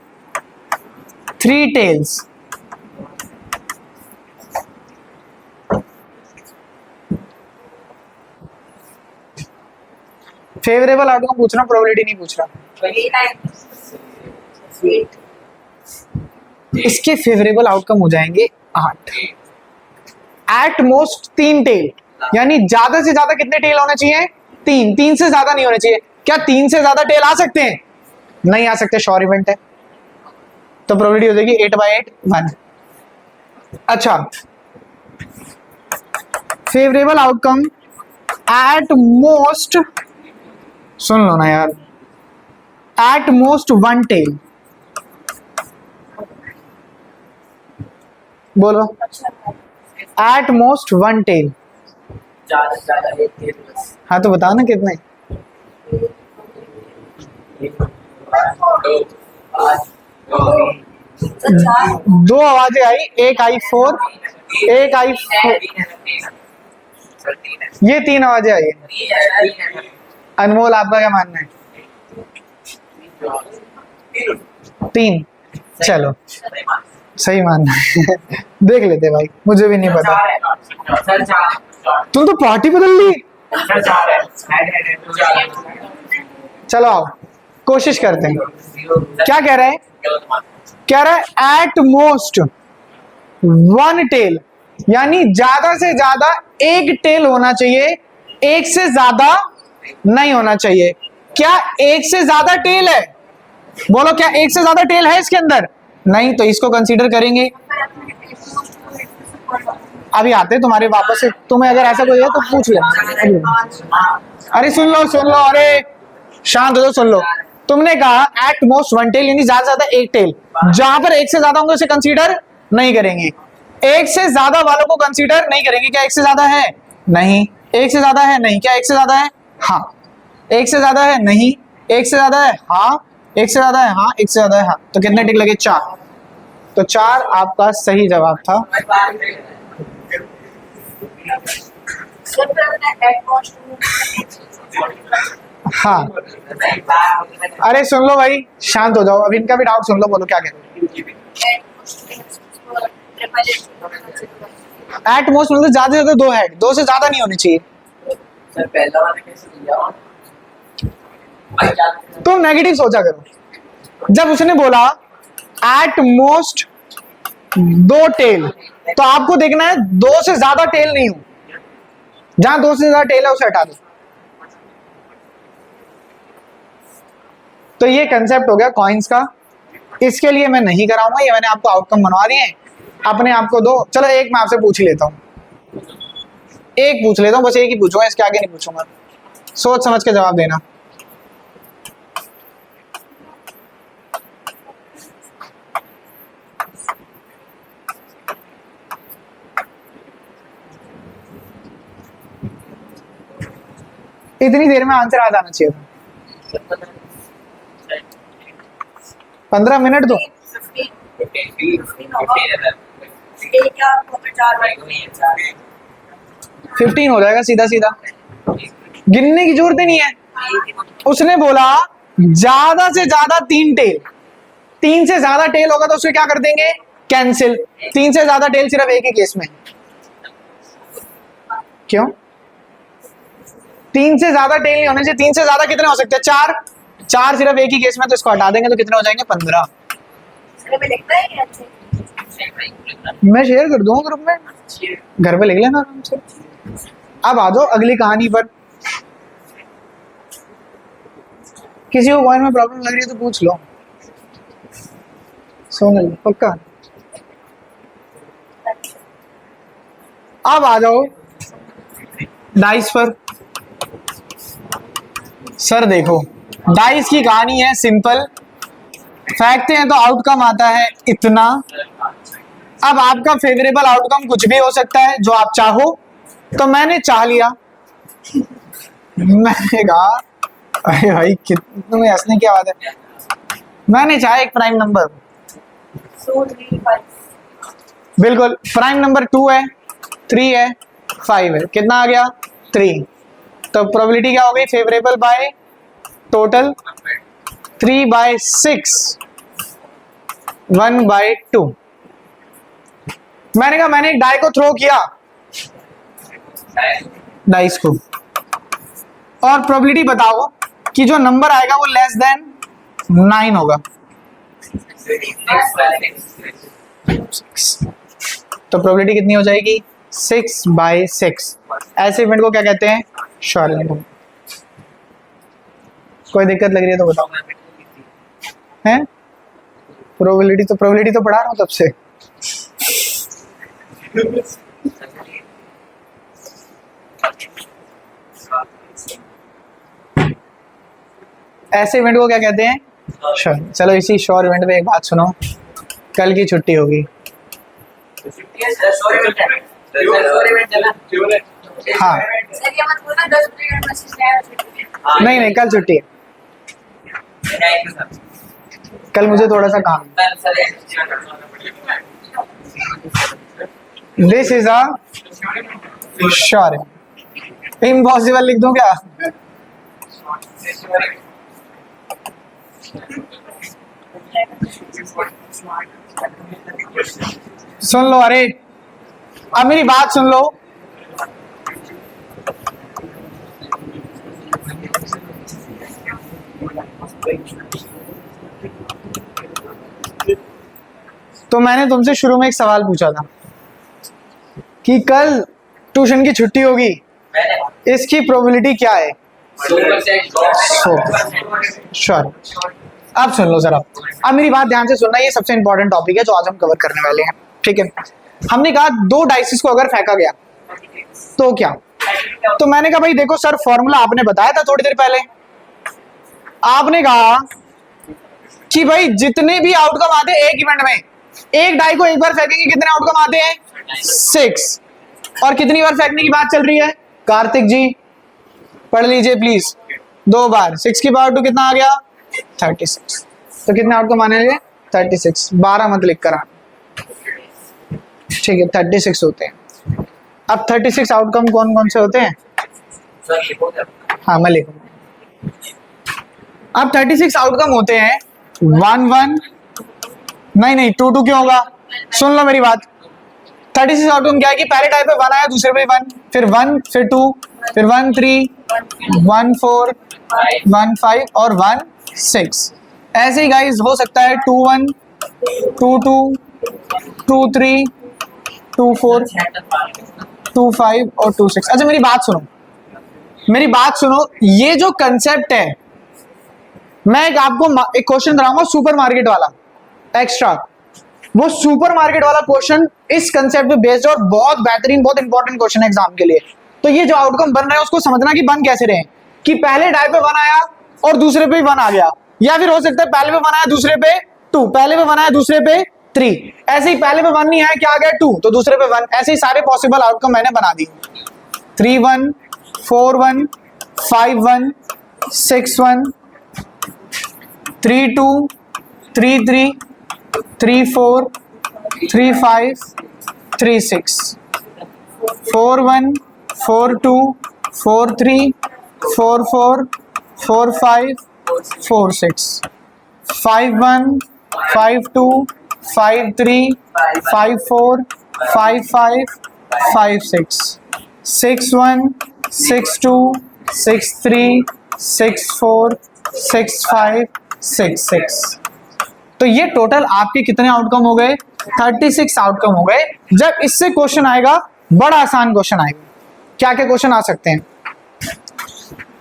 3 tails, favourable outcome पूछ रहा हूँ, प्रोबेबिलिटी नहीं पूछ रहा। इसके फेवरेबल आउटकम हो जाएंगे 8। एट मोस्ट 3 टेल, यानी ज्यादा से ज्यादा कितने टेल होने चाहिए? 3। 3 से ज्यादा नहीं होने चाहिए। क्या 3 से ज्यादा टेल आ सकते हैं? नहीं आ सकते, श्योर इवेंट है। तो प्रोबेबिलिटी हो जाएगी 8/8 1। अच्छा, फेवरेबल आउटकम एट मोस्ट, सुन लो ना यार, एट मोस्ट 1 टेल, बोलो। एट मोस्ट 1 टेल, ज्यादा से ज्यादा एक टेल बस। हाँ तो बताओ ना कितने। 2 आवाजें आई, एक आई 4, एक आई 4, ये 3 आवाजें आई है। अनमोल आपका क्या मानना है? 3। चलो सही मानना है। देख लेते भाई, मुझे भी नहीं पता। तुम तो पार्टी बदल ली। चलो आओ कोशिश करते हैं। क्या कह रहे हैं? कह रहा है एट मोस्ट 1 टेल, यानी ज्यादा से ज्यादा 1 टेल होना चाहिए, 1 से ज्यादा नहीं होना चाहिए। क्या 1 से ज्यादा टेल है? बोलो, क्या 1 से ज्यादा टेल है इसके अंदर? नहीं, तो इसको कंसीडर करेंगे। अभी आते तुम्हारे वापस से, तुम्हें अगर ऐसा कोई है तो पूछ ले। अरे सुन लो, अरे शांत हो जाओ, सुन लो। तुमने कहा एट मोस्ट 1 टेल, यानी ज्यादा से ज्यादा 1 टेल। जहां पर 1 से ज्यादा होंगे उसे कंसीडर नहीं करेंगे। 1 से ज्यादा वालों को कंसीडर नहीं करेंगे। क्या 1 से ज्यादा है? नहीं। 1 से ज्यादा है? नहीं। क्या 1 से ज्यादा है? हाँ। 1 से ज्यादा है? नहीं। 1 से ज्यादा है? हाँ। 1 से ज्यादा है? हाँ। 1 से ज्यादा है? हाँ। तो कितने टिक लगे? 4। तो 4 आपका सही जवाब था। हाँ। अरे सुन लो भाई, शांत हो जाओ, अभी इनका भी डाउट सुन लो। बोलो क्या कह रहे हो? एट मोस्ट मतलब ज्यादा से ज्यादा 2 हेड, 2 से ज्यादा नहीं होनी चाहिए। सर पहला वाला कैसे दिया? तुम नेगेटिव सोचा करो। जब उसने बोला एट मोस्ट 2 टेल, तो आपको देखना है 2 से ज्यादा टेल नहीं हो। जहां 2 से ज्यादा टेल है उसे हटा दो। तो ये कंसेप्ट हो गया कॉइन्स का। इसके लिए मैं नहीं कराऊंगा, ये मैंने आपको आउटकम बनवा दिए हैं। अपने आप को दो। चलो एक मैं आपसे पूछ लेता हूं, एक पूछ लेता हूं, बस एक ही पूछूंगा, इसके आगे नहीं पूछूंगा। सोच समझ के जवाब देना। इतनी देर में आंसर आ जाना चाहिए था। 15 मिनट दो। 15 हो जाएगा सीधा सीधा, गिनने की जरूरत ही नहीं है। उसने बोला ज्यादा से ज्यादा 3 टेल, 3 से ज्यादा टेल होगा तो उसको क्या कर देंगे? कैंसिल। 3 से ज्यादा टेल सिर्फ एक ही केस में। क्यों? 3 से ज्यादा टेल नहीं होने चाहिए। 3 से ज्यादा कितने हो सकते हैं? 4। 4 सिर्फ एक ही केस में, तो इसको हटा देंगे तो कितने हो जाएंगे? 15। मैं शेयर कर दूंगा ग्रुप में, घर पे लिख लेना आराम से। अब आ जाओ अगली कहानी पर। किसी को कॉइन में प्रॉब्लम लग रही है तो पूछ लो। सोनल पक्का। अब आ जाओ डाइस पर। सर देखो, डाइस की कहानी है सिंपल, फेंकते हैं तो आउटकम आता है इतना। अब आपका फेवरेबल आउटकम कुछ भी हो सकता है जो आप चाहो, तो मैंने चाह लिया। मैंने कहा अरे भाई तुम्हें हंसने की बात है, मैंने चाहा एक प्राइम नंबर। बिल्कुल। प्राइम नंबर 2 है, 3 है, 5 है, कितना आ गया 3। तो प्रोबेबिलिटी क्या हो गई, फेवरेबल बाय टोटल 3/6, 1/2। मैंने कहा मैंने एक डाई को थ्रो किया, डाइस को, और प्रोबेबिलिटी बताओ कि जो नंबर आएगा वो लेस देन 9 होगा। तो प्रोबेबिलिटी कितनी हो जाएगी 6/6। ऐसे इवेंट को क्या कहते हैं, श्योर इवेंट। कोई दिक्कत लग रही है तो बताओ। हैं प्रोबेबिलिटी तो पढ़ा रहा हूँ तब से। ऐसे इवेंट को क्या कहते हैं, श्योर। चलो इसी श्योर इवेंट में एक बात सुनो, कल की छुट्टी होगी। हाँ नहीं नहीं, कल छुट्टी है, कल मुझे थोड़ा सा काम। This is a sure. Impossible लिख दूं क्या? सुन लो, अरे अब मेरी बात सुन लो। तो मैंने तुमसे शुरू में एक सवाल पूछा था कि कल ट्यूशन की छुट्टी होगी, इसकी प्रोबेबिलिटी क्या है? श्योर। अब सुन लो जरा, अब मेरी बात ध्यान से सुनना, ये सबसे इंपॉर्टेंट टॉपिक है जो आज हम कवर करने वाले हैं, ठीक है। हमने कहा 2 डाइसिस को अगर फेंका गया तो क्या? तो मैंने कहा भाई देखो सर, फॉर्मूला आपने बताया था थोड़ी देर पहले। आपने कहा कि भाई जितने भी आउटकम आते हैं एक इवेंट में, एक डाई को एक बार फेंकेंगे कितने आउटकम आते हैं 6। और कितनी बार फेंकने की बात चल रही है कार्तिक जी, पढ़ लीजिए प्लीज। 2 बार, 6 की पावर 2 कितना आ गया 36। तो कितने आउटकम आने लगे 36। 12 मत लिख कर आना, ठीक है, 36 होते हैं। अब 36 आउटकम कौन कौन से होते हैं? हाँ मैं लिखूंगा। अब 36 आउटकम होते हैं 1-1, नहीं 2-2 क्यों होगा? सुन लो मेरी बात। 36 आउटकम क्या है कि पहले टाइप पे 1 आया, दूसरे पे 1, फिर 1, फिर 2, फिर 1 3, 1 4, 1 5 और 1 6। ऐसे ही गाइस हो सकता है 2-1, 2-2, 2-3, 2-4, 2-5 और 2-6। अच्छा मेरी बात सुनो, मेरी बात सुनो, ये जो कंसेप्ट है, मैं आपको एक क्वेश्चन कराऊंगा सुपरमार्केट वाला एक्स्ट्रा। वो सुपरमार्केट वाला क्वेश्चन इस कंसेप्ट पे बेस्ड और बहुत बेहतरीन, बहुत इंपॉर्टेंट क्वेश्चन है एग्जाम के लिए। तो ये जो आउटकम बन रहा है उसको समझना कि बन कैसे रहे, कि पहले डाई पे 1 आया और दूसरे पे 1 आ गया, या फिर हो सकता है पहले पे 1 आया दूसरे पे 2, पहले पे 1 आया दूसरे पे 3, ऐसे ही पहले पे 1 नहीं आया, क्या आ गया 2, तो दूसरे पे 1। ऐसे ही सारे पॉसिबल आउटकम मैंने बना दिए। 3-1, 4-1, 5-1, 6-1, 3-2, 3-3, 3-4, 3-5, 3-6, 4-1, 4-2, 4-3, 4-4, 4-5, 4-6, 5-1, 5-2, 5-3, 5-4, 5-5, 5-6, 6-1, 6-2, 6-3, 6-4, 6-5, 6-6। तो ये टोटल आपके कितने आउटकम हो गए 36 आउटकम हो गए। जब इससे क्वेश्चन आएगा, बड़ा आसान क्वेश्चन आएगा। क्या क्या क्वेश्चन आ सकते हैं?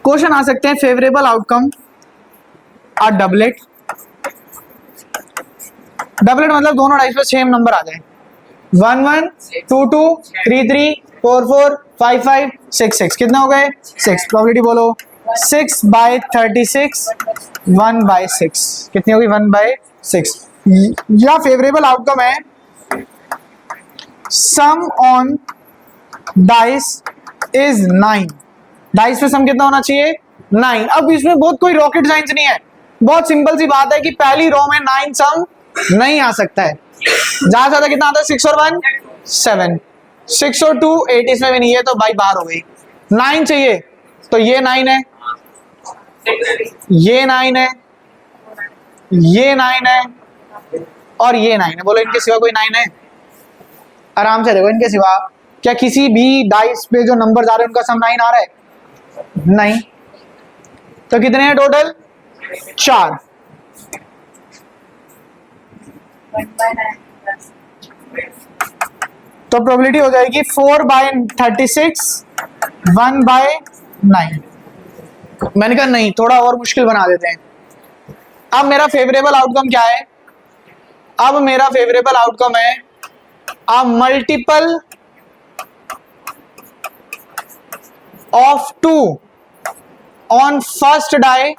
क्वेश्चन आ सकते हैं फेवरेबल आउटकम और डबलेट। डबलेट मतलब दोनों डाइस पे सेम नंबर आ जाए, 1-1, 2-2, 3-3, 4-4, 5-5, 6-6। कितने हो गए 6। प्रोबेबिलिटी बोलो 6/36, 1/6। कितनी होगी 1/6। या फेवरेबल आउटकम है सम ऑन डाइस इज 9। डाइस पे सम कितना होना चाहिए 9। अब इसमें बहुत कोई रॉकेट साइंस नहीं है, बहुत सिंपल सी बात है कि पहली रो में 9 सम नहीं आ सकता है। ज्यादा ज्यादा कितना आता है? 6 और 1 7, 6 और 2 8, इसमें भी नहीं है तो भाई बाहर हो गई। 9 चाहिए तो ये 9 है, ये 9 है, ये 9 है और ये 9 है। बोलो इनके सिवा कोई 9 है? आराम से देखो, इनके सिवा क्या किसी भी डाइस पे जो नंबर आ रहे हैं उनका सम 9 आ रहा है? नहीं। तो कितने हैं टोटल? 4। तो प्रोबेबिलिटी हो जाएगी 4/36 1/9। मैंने कहा नहीं, थोड़ा और मुश्किल बना देते हैं। अब मेरा फेवरेबल आउटकम क्या है? अब मेरा फेवरेबल आउटकम है a multiple of 2 on first die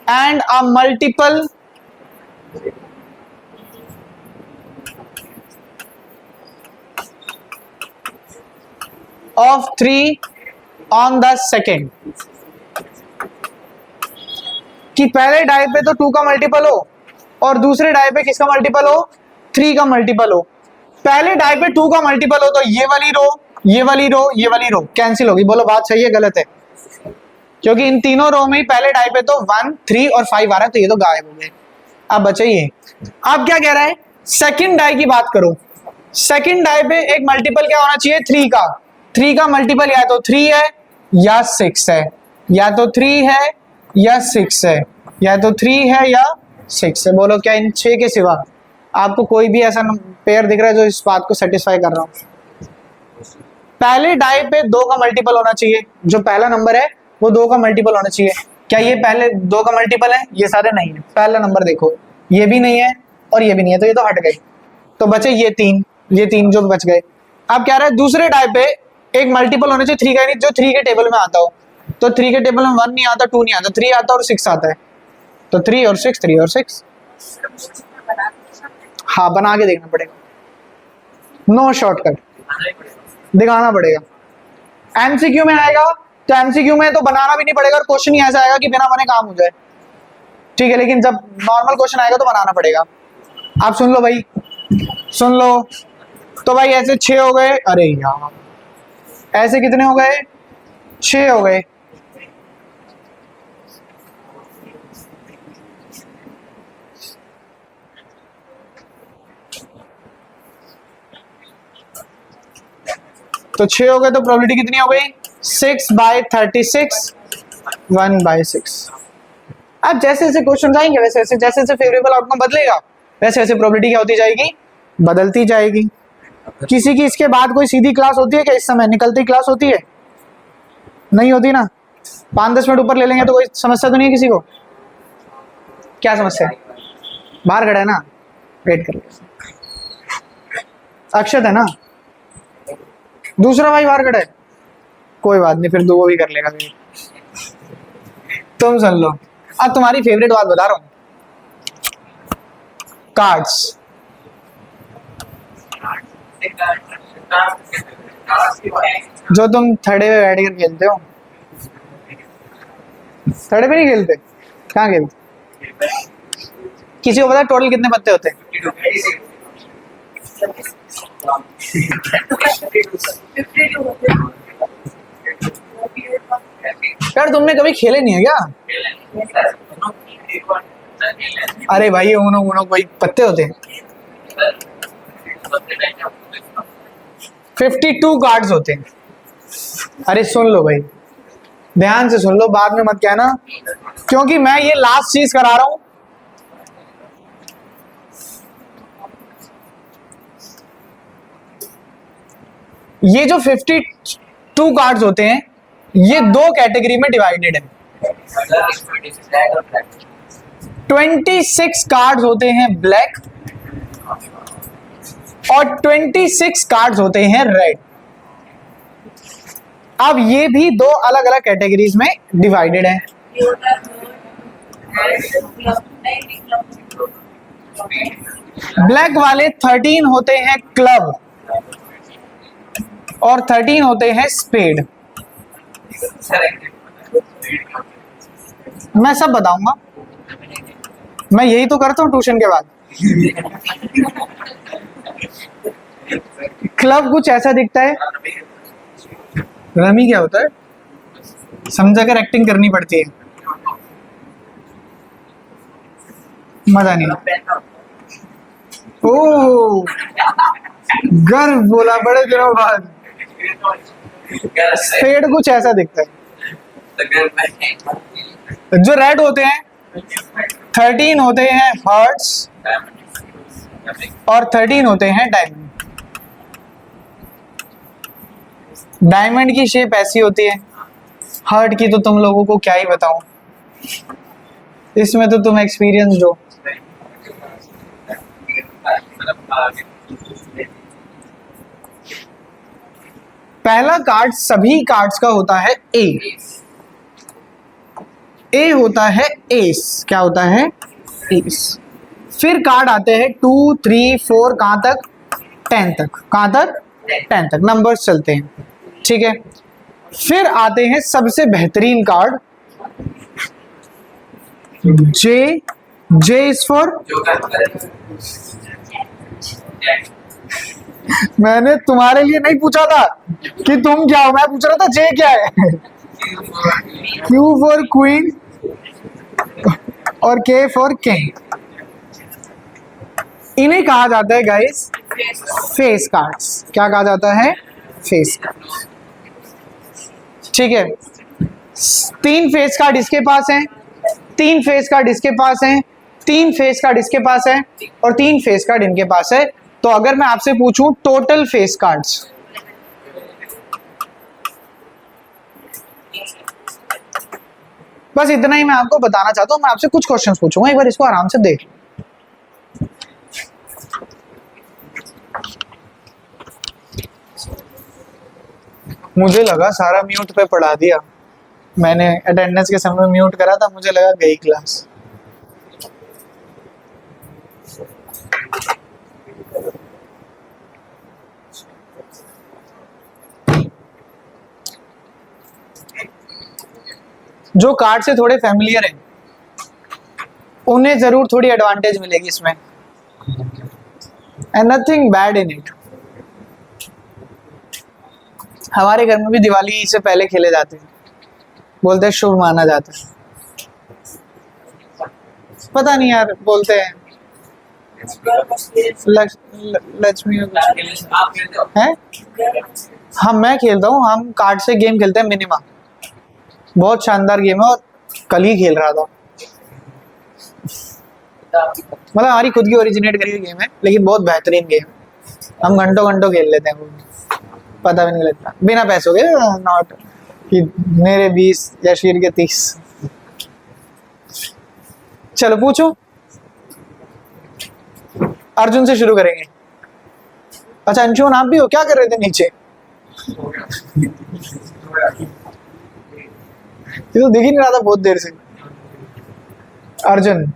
and a multiple of 3 on the second। कि पहले डाई पे तो 2 का मल्टीपल हो और दूसरे डाई पे किसका मल्टीपल हो? 3 का मल्टीपल हो। पहले डाई पे 2 का मल्टीपल हो तो ये वाली रो, ये वाली रो, ये वाली रो कैंसिल होगी। बोलो बात सही है गलत है? क्योंकि इन तीनों रो में पहले डाई पे तो 1 3 और 5 आ रहा है तो ये तो गायब हो गए। अब बचे ये। अब क्या कह रहा है? सेकंड डाई की बात करो। सेकंड डाई पे एक मल्टीपल क्या होना चाहिए? 3 का। 3 का मल्टीपल या तो 3 है या 6 है, या तो 3 है या 6 है, या तो 3 है या 6 है। बोलो क्या इन 6 के सिवा आपको कोई भी ऐसा पेयर दिख रहा है जो इस बात को सेटिस्फाई कर रहा हूं? पहले डाई पे 2 का मल्टीपल होना चाहिए, जो पहला नंबर है वो 2 का मल्टीपल होना चाहिए। क्या ये पहले 2 का मल्टीपल है? ये सारे नहीं है। पहला नंबर देखो, ये भी नहीं है और ये भी नहीं है, तो ये तो हट गए। तो बचे ये 3 जो बच गए। अब क्या रहा है? दूसरे डाई पे एक मल्टीपल होना चाहिए 3 का, नहीं जो 3 के टेबल में आता हो। तो 3 के टेबल में 1 नहीं आता, 2 नहीं आता, 3 आता और 6 आता है। तो 3 और 6, 3 और 6। हाँ बना के देखना पड़ेगा, नो शॉर्टकट, दिखाना पड़ेगा। एमसीक्यू में आएगा तो एमसीक्यू में तो बनाना भी नहीं पड़ेगा और क्वेश्चन ही ऐसा आएगा कि बिना बने काम हो जाए, ठीक है। लेकिन जब नॉर्मल क्वेश्चन आएगा तो बनाना पड़ेगा। आप सुन लो भाई, सुन लो। तो भाई ऐसे 6 हो गए। अरे यार ऐसे कितने हो गए? 6 हो गए। तो 6 हो गए तो प्रोबेबिलिटी कितनी हो गई? 6/36 1/6। अब जैसे जैसे क्वेश्चन आएंगे वैसे वैसे जैसे जैसे फेवरेबल आउटकम बदलेगा वैसे वैसे प्रोबेबिलिटी क्या होती जाएगी? बदलती जाएगी। किसी की इसके बाद कोई सीधी क्लास होती है क्या? इस समय निकलती क्लास होती है? नहीं होती ना। 5-10 मिनट ऊपर ले लेंगे तो कोई समस्या तो नहीं है किसी को? क्या समस्या है? बाहर खड़ा है ना, वेट कर। अक्षत है ना, दूसरा भाई बाहर खड़ा है, कोई बात नहीं, फिर दो भी कर लेगा। तुम सुन लो, अब तुम्हारी फेवरेट बात बता रहा हूं, कार्ड्स। जो तुम थड़े पे बैठ कर खेलते हो। थड़े पे नहीं खेलते? कहाँ खेलते? किसी को पता है टोटल कितने पत्ते होते हैं? यार तुमने कभी खेले नहीं है क्या? अरे भाई उनो उनो कोई पत्ते होते हैं। 52 कार्ड्स होते हैं। अरे सुन लो भाई, ध्यान से सुन लो, बाद में मत कहना, क्योंकि मैं ये लास्ट चीज करा रहा हूं। ये जो 52 कार्ड्स होते हैं ये दो कैटेगरी में डिवाइडेड है। 26 कार्ड्स होते हैं ब्लैक और 26 कार्ड्स होते हैं रेड। अब ये भी दो अलग अलग कैटेगरीज में डिवाइडेड है। ब्लैक वाले 13 होते हैं क्लब और 13 होते हैं स्पेड। मैं सब बताऊंगा। मैं यही तो करता हूँ ट्यूशन के बाद। क्लब कुछ ऐसा दिखता है। रमी क्या होता है? समझा कर एक्टिंग करनी पड़ती है, मजा नहीं। ओह, गर्व बोला बड़े दिनों बाद। फेड कुछ ऐसा दिखता है। जो रेड होते हैं 13 होते हैं हार्ट्स और 13 होते हैं डायमंड। डायमंड की शेप ऐसी होती है, हार्ट की तो तुम लोगों को क्या ही बताऊं, इसमें तो तुम एक्सपीरियंस हो। पहला कार्ड सभी कार्ड्स का होता है ए होता है एस। क्या होता है? एस। फिर कार्ड आते हैं 2 3 4 कहां तक? 10 तक। कहां तक? 10 तक नंबर्स चलते हैं, ठीक है। फिर आते हैं सबसे बेहतरीन card J. J is for, मैंने तुम्हारे लिए नहीं पूछा था कि तुम क्या हो, मैं पूछ रहा था जे क्या है। क्यू फॉर क्वीन और के फॉर किंग। इन्हें कहा जाता है गाइस फेस कार्ड्स। क्या कहा जाता है? फेस कार्ड, ठीक है। 3 फेस कार्ड इसके पास हैं, 3 फेस कार्ड इसके पास हैं, 3 फेस कार्ड इसके पास है और 3 फेस कार्ड इनके पास है। तो अगर मैं आपसे पूछूं टोटल फेस कार्ड्स, बस इतना ही मैं आपको बताना चाहता हूं। मैं आपसे कुछ क्वेश्चंस पूछूंगा, एक बार इसको आराम से देख। मुझे लगा सारा म्यूट पे पढ़ा दिया, मैंने अटेंडेंस के समय म्यूट करा था, मुझे लगा गई क्लास। जो कार्ड से थोड़े फैमिलियर हैं उन्हें जरूर थोड़ी एडवांटेज मिलेगी इसमें, and nothing bad in it. हमारे घर में भी दिवाली से पहले खेले जाते हैं, बोलते हैं शुभ माना जाता है। पता नहीं यार, बोलते हैं लक्ष्मी है। हाँ मैं खेलता हूँ, हम कार्ड से गेम खेलते हैं मिनिमा, बहुत शानदार गेम है और कल ही खेल रहा था। मतलब हमारी खुद की ओरिजिनेट करी हुई गेम है लेकिन बहुत बेहतरीन गेम है, हम घंटों घंटों खेल लेते हैं, पता भी नहीं लगता, बिना पैसों के, नॉट कि मेरे 20 या शीर के 30। चलो पूछो, अर्जुन से शुरू करेंगे। अच्छा अंशुमन आप भी हो, क्या कर रहे थे नीचे? ये तो दिख ही नहीं रहा था बहुत देर से। Arjun,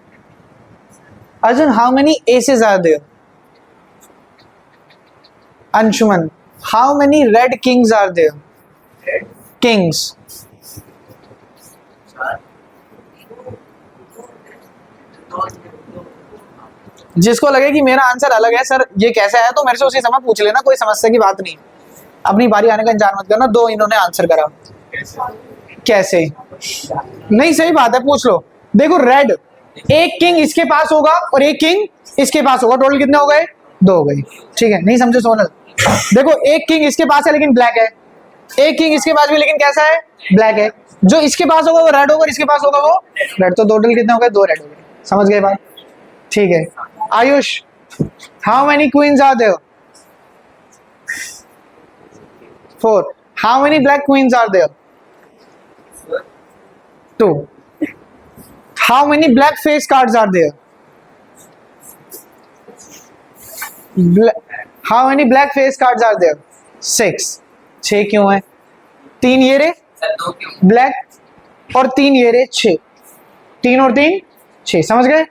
Arjun how many aces are there? Anshuman how many red kings are there? Kings. जिसको लगे कि मेरा आंसर अलग है सर, ये कैसा है, तो मेरे से उसी समय पूछ लेना, कोई समस्या की बात नहीं। अपनी बारी आने का इंतजार मत करना। 2 इन्होंने आंसर करा, कैसे? नहीं सही बात है, पूछ लो। देखो रेड, एक किंग इसके पास होगा और एक किंग इसके पास होगा, टोटल कितने हो गए? 2 हो गए, ठीक है। नहीं समझे सोनल? देखो एक किंग इसके पास है लेकिन ब्लैक है, एक किंग इसके पास भी लेकिन कैसा है? ब्लैक है। जो इसके पास होगा वो रेड होगा और इसके पास होगा वो रेड, तो टोटल कितने हो गए? 2 रेड हो गए। समझ गए बात? ठीक है। Ayush how many queens are there? 4। How many black queens are there? 2. How many black face cards are there? How many black face cards are there? 6. 6 क्यों है? 3 ये रे ब्लैक और 3 ये रे 6। 3 और 3 6, समझ गए?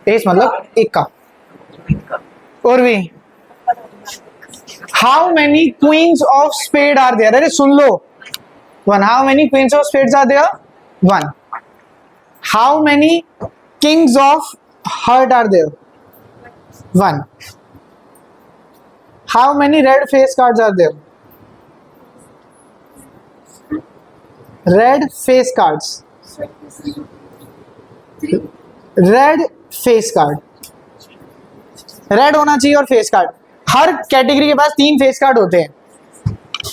एस मतलब एक का। और भी how many queens of spade are there? अरे सुन लो, 1. How many queens of spades are there? 1. How many kings of heart are there? 1. How many red face cards are there? Red face cards, red face card, red होना चाहिए और face card. हर category के पास 3 face card होते हैं,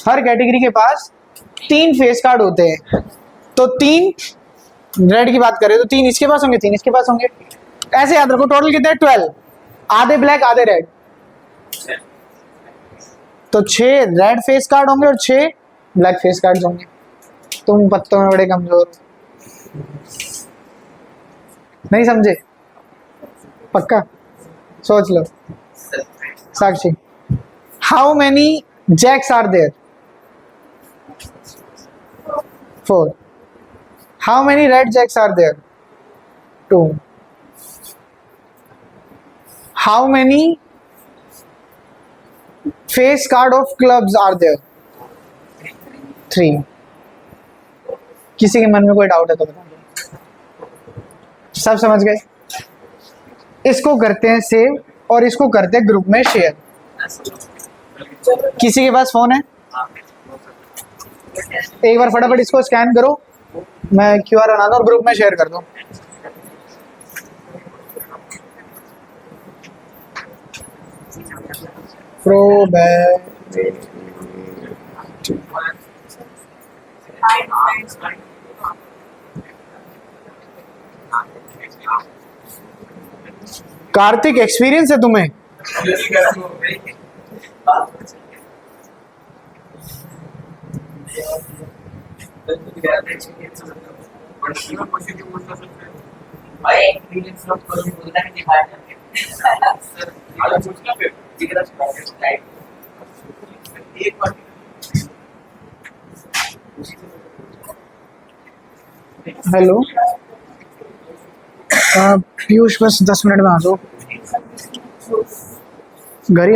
हर category के पास 3 face card होते हैं। तो 3 रेड की बात करें तो 3 इसके पास होंगे, 3 इसके पास होंगे, ऐसे याद रखो। टोटल कितने? 12, आधे ब्लैक आधे रेड, तो 6 रेड फेस कार्ड होंगे और 6 ब्लैक फेस कार्ड होंगे। तुम पत्तों में बड़े कमजोर, नहीं समझे? पक्का सोच लो। Sakshi, how many jacks are there? 4. How many red jacks are there? 2. How many face card of clubs are there? 3. किसी के मन में कोई डाउट है तो बता दो। सब समझ गए? इसको करते हैं सेव और इसको करते हैं ग्रुप में शेयर। किसी के पास फोन है? एक बार फटाफट इसको स्कैन करो, मैं QR बना दूं और ग्रुप में शेयर कर दूं। कार्तिक, एक्सपीरियंस है तुम्हें? हेलो पीयूष, बस 10 मिनट में आ जाओ, घर ही